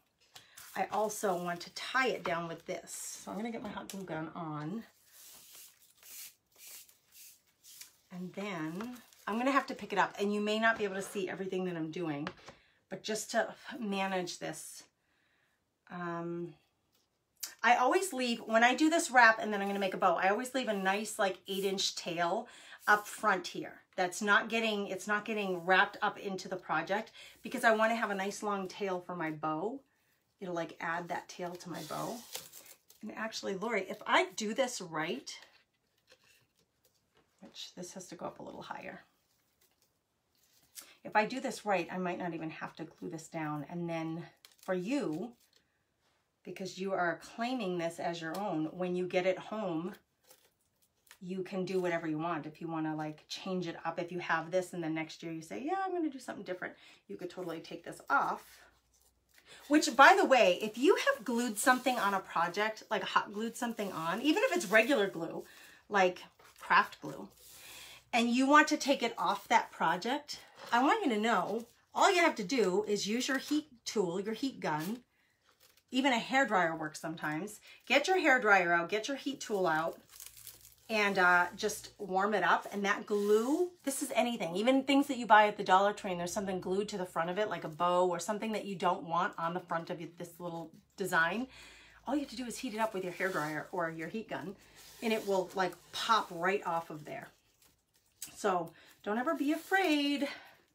I also want to tie it down with this. So I'm going to get my hot glue gun on. And then I'm going to have to pick it up, and you may not be able to see everything that I'm doing, but just to manage this, I always leave, when I do this wrap and then I'm going to make a bow, I always leave a nice like 8-inch tail up front here. It's not getting wrapped up into the project because I want to have a nice long tail for my bow. It'll like add that tail to my bow. And actually, Lori, if I do this right, which this has to go up a little higher. If I do this right, I might not even have to glue this down. And then for you, because you are claiming this as your own, when you get it home, you can do whatever you want. If you want to like change it up, if you have this and then next year you say, yeah, I'm going to do something different, you could totally take this off. Which, by the way, if you have glued something on a project, like hot glued something on, even if it's regular glue, like craft glue, and you want to take it off that project, I want you to know, all you have to do is use your heat tool, your heat gun. Even a hairdryer works sometimes. Get your hairdryer out, get your heat tool out, and just warm it up. And that glue, this is anything, even things that you buy at the Dollar Tree and there's something glued to the front of it, like a bow or something that you don't want on the front of this little design. All you have to do is heat it up with your hairdryer or your heat gun, and it will like pop right off of there. So don't ever be afraid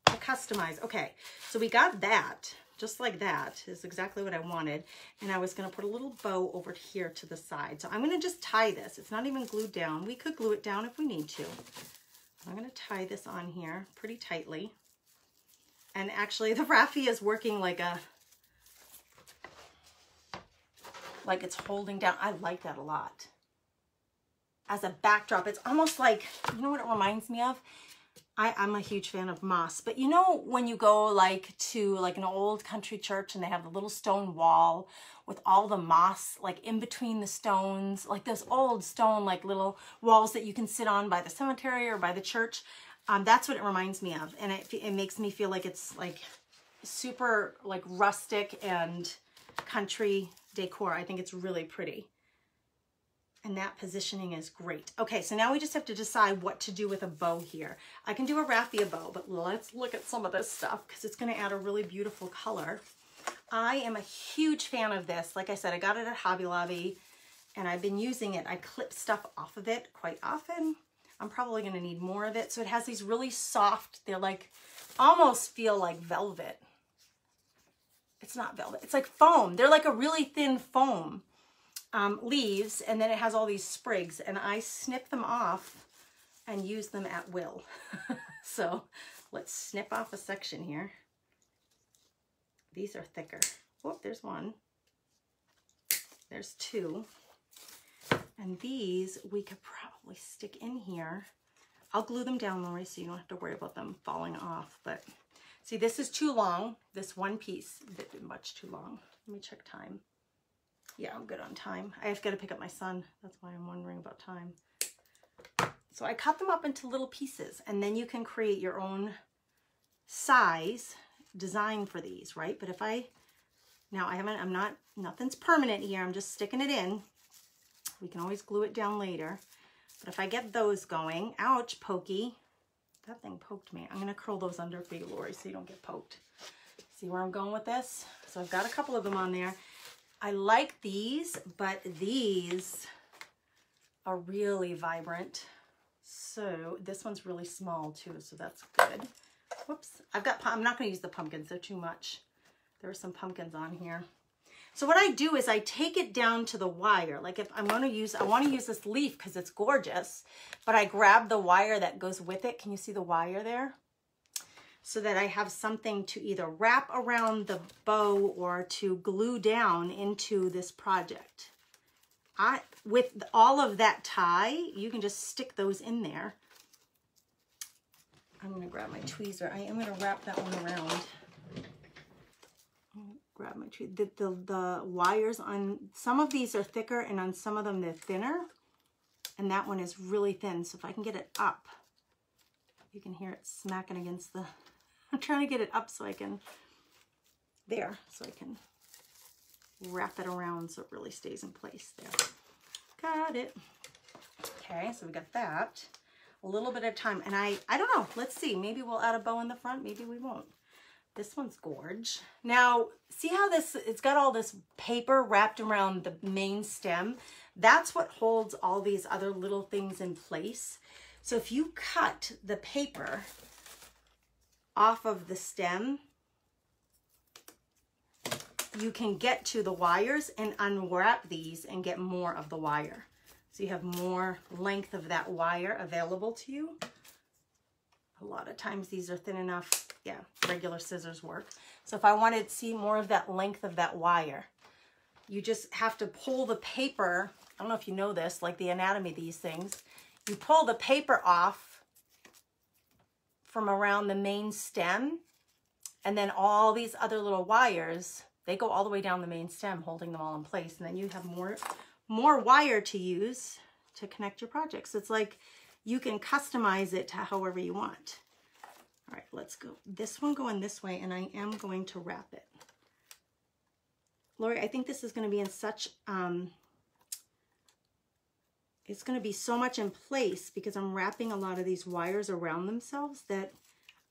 to customize. Okay, so we got that. Just like that is exactly what I wanted. And I was going to put a little bow over here to the side. So I'm going to just tie this. It's not even glued down. We could glue it down if we need to. I'm going to tie this on here pretty tightly. And actually the raffia is working like it's holding down. I like that a lot. As a backdrop, it's almost like, you know what it reminds me of? I'm a huge fan of moss, but you know when you go like to like an old country church and they have the little stone wall with all the moss like in between the stones, like those old stone like little walls that you can sit on by the cemetery or by the church. That's what it reminds me of, and it makes me feel like it's like super like rustic and country decor. I think it's really pretty. And that positioning is great. Okay, so now we just have to decide what to do with a bow here. I can do a raffia bow, but let's look at some of this stuff because it's going to add a really beautiful color. I am a huge fan of this. Like I said, I got it at Hobby Lobby and I've been using it. I clip stuff off of it quite often. I'm probably going to need more of it. So it has these really soft, they're like, almost feel like velvet. It's not velvet. It's like foam. They're like a really thin foam. Leaves, and then it has all these sprigs, and I snip them off and use them at will. So let's snip off a section here. These are thicker. Oh, there's one. There's two. And these we could probably stick in here. I'll glue them down, Lori, so you don't have to worry about them falling off. But see, this is too long. This one piece is a bit much too long. Let me check time. Yeah, I'm good on time. I have got to pick up my son. That's why I'm wondering about time. So I cut them up into little pieces, and then you can create your own size design for these, right? But if nothing's permanent here. I'm just sticking it in. We can always glue it down later. But if I get those going, ouch, pokey. That thing poked me. I'm going to curl those under for you, Lori, so you don't get poked. See where I'm going with this? So I've got a couple of them on there. I like these, but these are really vibrant. So this one's really small too, so that's good. Whoops, I'm not gonna use the pumpkins, they're too much. There are some pumpkins on here. So what I do is I take it down to the wire. Like if I wanna use this leaf because it's gorgeous, but I grab the wire that goes with it. Can you see the wire there? So that I have something to either wrap around the bow or to glue down into this project. With all of that tie, you can just stick those in there. I'm going to grab my tweezer. I am going to wrap that one around. Grab my tweezer. The wires on some of these are thicker and on some of them they're thinner. And that one is really thin. So if I can get it up, you can hear it smacking against the... I'm trying to get it up so I can, so I can wrap it around so it really stays in place there. Got it. Okay, so we got that. A little bit of time, and I don't know, let's see, maybe we'll add a bow in the front, maybe we won't. This one's gorge. Now, see how it's got all this paper wrapped around the main stem? That's what holds all these other little things in place. So if you cut the paper off of the stem, you can get to the wires and unwrap these and get more of the wire. So you have more length of that wire available to you. A lot of times these are thin enough. Yeah, regular scissors work. So if I wanted to see more of that length of that wire, you just have to pull the paper. I don't know if you know this, like the anatomy of these things. You pull the paper off from around the main stem, and then all these other little wires, they go all the way down the main stem, holding them all in place. And then you have more wire to use to connect your projects. It's like you can customize it to however you want. All right, let's go. This one going this way, and I am going to wrap it. Lori, I think this is going to be in such, it's going to be so much in place because I'm wrapping a lot of these wires around themselves that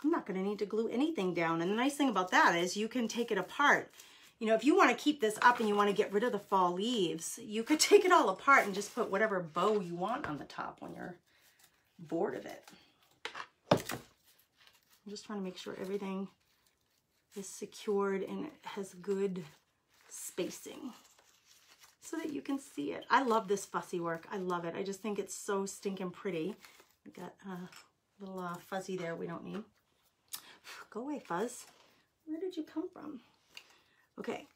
I'm not going to need to glue anything down. And the nice thing about that is you can take it apart. You know, if you want to keep this up and you want to get rid of the fall leaves, you could take it all apart and just put whatever bow you want on the top when you're bored of it. I'm just trying to make sure everything is secured and it has good spacing so that you can see it. I love this fussy work. I love it. I just think it's so stinking pretty. We got a little fuzzy there we don't need. Go away, fuzz. Where did you come from? Okay.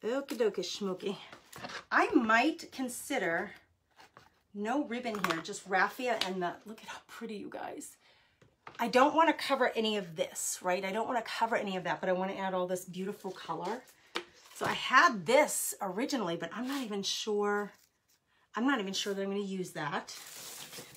Okie dokie, schmooky. I might consider no ribbon here, just raffia and the, look at how pretty, you guys. I don't want to cover any of this, right? I don't want to cover any of that, but I want to add all this beautiful color. So I had this originally, but I'm not even sure that I'm going to use that.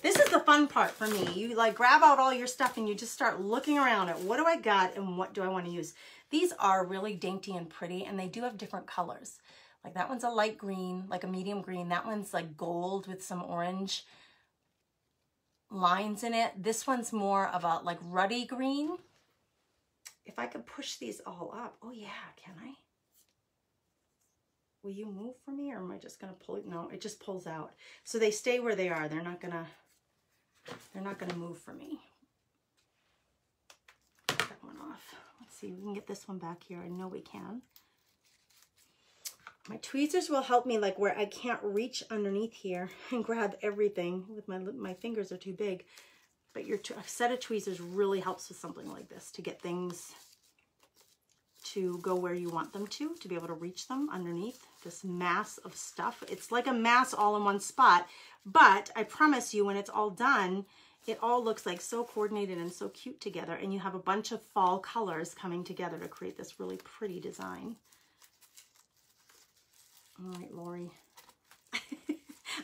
This is the fun part for me. You like grab out all your stuff and you just start looking around at what do I got and what do I want to use. These are really dainty and pretty, and they do have different colors. Like that one's a light green, like a medium green. That one's like gold with some orange lines in it. This one's more of a like ruddy green. If I could push these all up. Oh yeah, can I? Will you move for me, or am I just gonna pull it? No, it just pulls out. So they stay where they are. They're not gonna move for me. Get that one off. Let's see, we can get this one back here. I know we can. My tweezers will help me like where I can't reach underneath here and grab everything with my fingers are too big. But a set of tweezers really helps with something like this to get things to go where you want them to be able to reach them underneath this mass of stuff. It's like a mass all in one spot, but I promise you when it's all done, it all looks like so coordinated and so cute together, and you have a bunch of fall colors coming together to create this really pretty design. All right, Lori.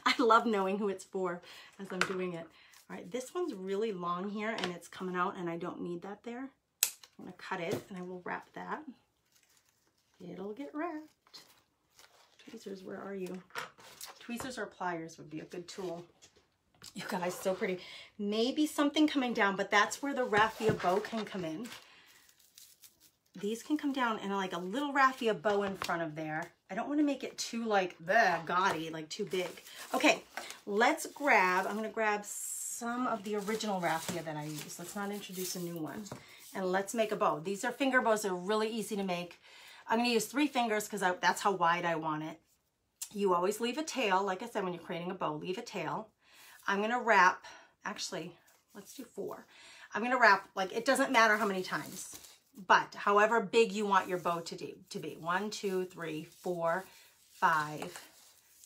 I love knowing who it's for as I'm doing it. All right, this one's really long here and it's coming out and I don't need that there. I'm gonna cut it and I will wrap that. It'll get wrapped. Tweezers, where are you? Tweezers or pliers would be a good tool. You guys, so pretty. Maybe something coming down, but that's where the raffia bow can come in. These can come down and like a little raffia bow in front of there. I don't want to make it too like gaudy, like too big. Okay, let's grab, I'm gonna grab some of the original raffia that I use. Let's not introduce a new one. And let's make a bow. These are finger bows. They're really easy to make. I'm going to use 3 fingers because that's how wide I want it. You always leave a tail. Like I said, when you're creating a bow, leave a tail. I'm going to wrap, actually, let's do 4. I'm going to wrap, like, it doesn't matter how many times, but however big you want your bow to be. 1, 2, 3, 4, 5,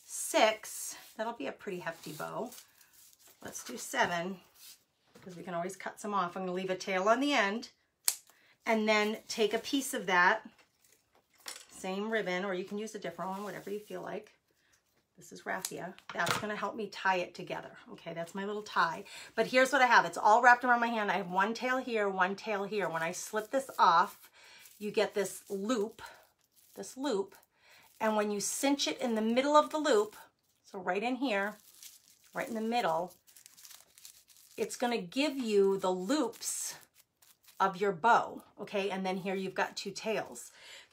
6. That'll be a pretty hefty bow. Let's do 7. Because we can always cut some off. I'm going to leave a tail on the end and then take a piece of that same ribbon, or you can use a different one, whatever you feel like. This is raffia. That's going to help me tie it together. Okay, that's my little tie. But here's what I have. It's all wrapped around my hand. I have one tail here, one tail here. When I slip this off, you get this loop, and when you cinch it in the middle of the loop, so right in here, right in the middle, it's going to give you the loops of your bow, okay? And then here you've got 2 tails,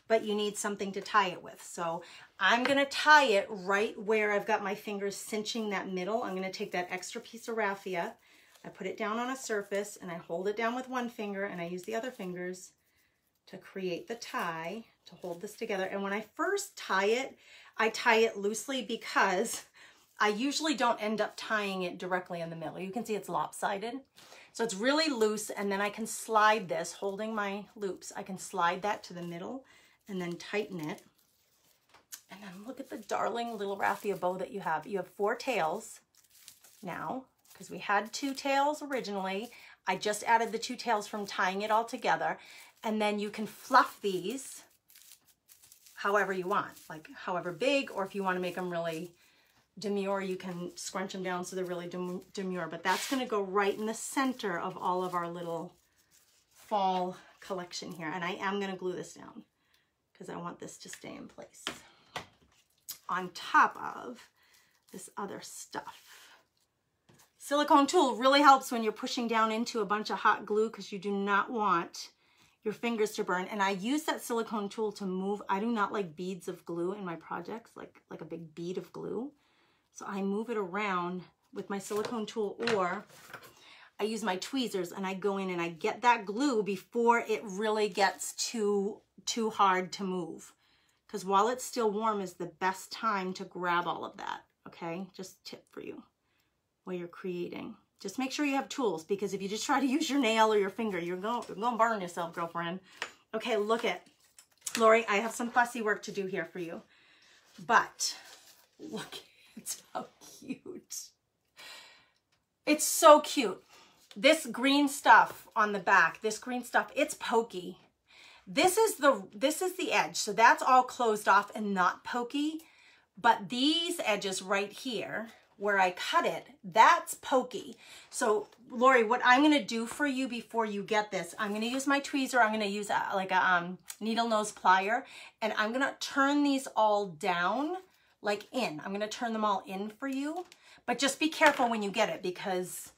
but you need something to tie it with. So I'm gonna tie it right where I've got my fingers cinching that middle. I'm gonna take that extra piece of raffia, I put it down on a surface and I hold it down with one finger and I use the other fingers to create the tie to hold this together. And when I first tie it, I tie it loosely because I usually don't end up tying it directly in the middle. You can see it's lopsided. So it's really loose, and then I can slide this, holding my loops, I can slide that to the middle and then tighten it. And then look at the darling little raffia bow that you have. You have 4 tails now, because we had 2 tails originally. I just added the 2 tails from tying it all together. And then you can fluff these however you want, like however big, or if you want to make them really demure, you can scrunch them down so they're really demure. But that's going to go right in the center of all of our little fall collection here. And I am going to glue this down because I want this to stay in place on top of this other stuff. Silicone tool really helps when you're pushing down into a bunch of hot glue because you do not want your fingers to burn. And I use that silicone tool to move. I do not like beads of glue in my projects, like a big bead of glue. So I move it around with my silicone tool, or I use my tweezers and I go in and I get that glue before it really gets too hard to move. Because while it's still warm is the best time to grab all of that, okay? Just tip for you while you're creating. Just make sure you have tools, because if you just try to use your nail or your finger, you're gonna burn yourself, girlfriend. Okay, look at, Lori, I have some fussy work to do here for you. But look at how cute. It's so cute. This green stuff on the back, this green stuff, it's pokey. This is the edge, so that's all closed off and not pokey. But these edges right here, where I cut it, that's pokey. So Lori, what I'm gonna do for you before you get this, I'm gonna use my tweezer, I'm gonna use a needle nose plier, and I'm gonna turn these all down, like in. I'm gonna turn them all in for you, but just be careful when you get it because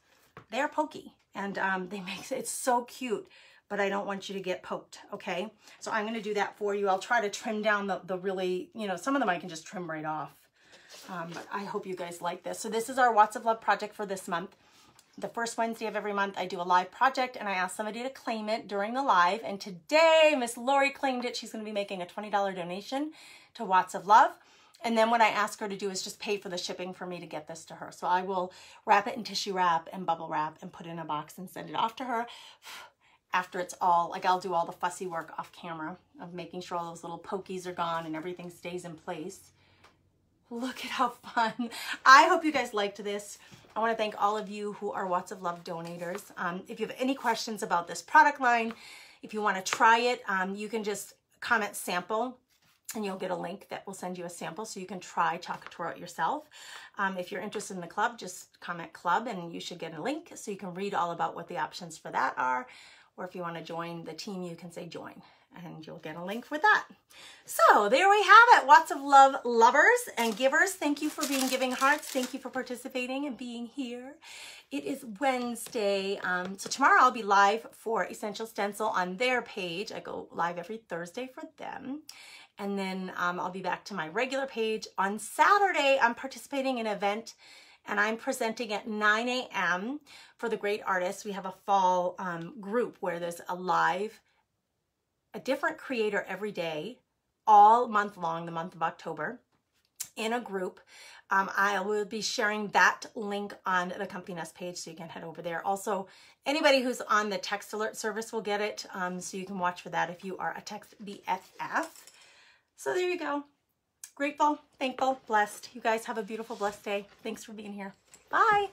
they're pokey and they make it's so cute, but I don't want you to get poked, okay? So I'm gonna do that for you. I'll try to trim down the really, you know, some of them I can just trim right off. But I hope you guys like this. So this is our Watts of Love project for this month. The first Wednesday of every month, I do a live project and I ask somebody to claim it during the live. And today, Miss Lori claimed it. She's going to be making a $20 donation to Watts of Love. And then what I ask her to do is just pay for the shipping for me to get this to her. So I will wrap it in tissue wrap and bubble wrap and put it in a box and send it off to her. After it's all, like I'll do all the fussy work off camera of making sure all those little pokies are gone and everything stays in place. Look at how fun. I hope you guys liked this. I want to thank all of you who are Watts of Love donators. If you have any questions about this product line, if you want to try it, you can just comment sample and you'll get a link that will send you a sample so you can try Chalk Couture out yourself. If you're interested in the club, just comment club and you should get a link so you can read all about what the options for that are. Or if you want to join the team, you can say join and you'll get a link with that. So there we have it, Watts of Love lovers and givers. Thank you for being giving hearts. Thank you for participating and being here. It is Wednesday. So tomorrow I'll be live for Essential Stencil on their page. I go live every Thursday for them. And then I'll be back to my regular page. On Saturday, I'm participating in an event and I'm presenting at 9 a.m. for the great artists. We have a fall group where there's a different creator every day, all month long, the month of October, in a group. I will be sharing that link on the Comfy Nest page so you can head over there. Also, anybody who's on the text alert service will get it, so you can watch for that if you are a text BFF. So there you go. Grateful, thankful, blessed. You guys have a beautiful, blessed day. Thanks for being here. Bye.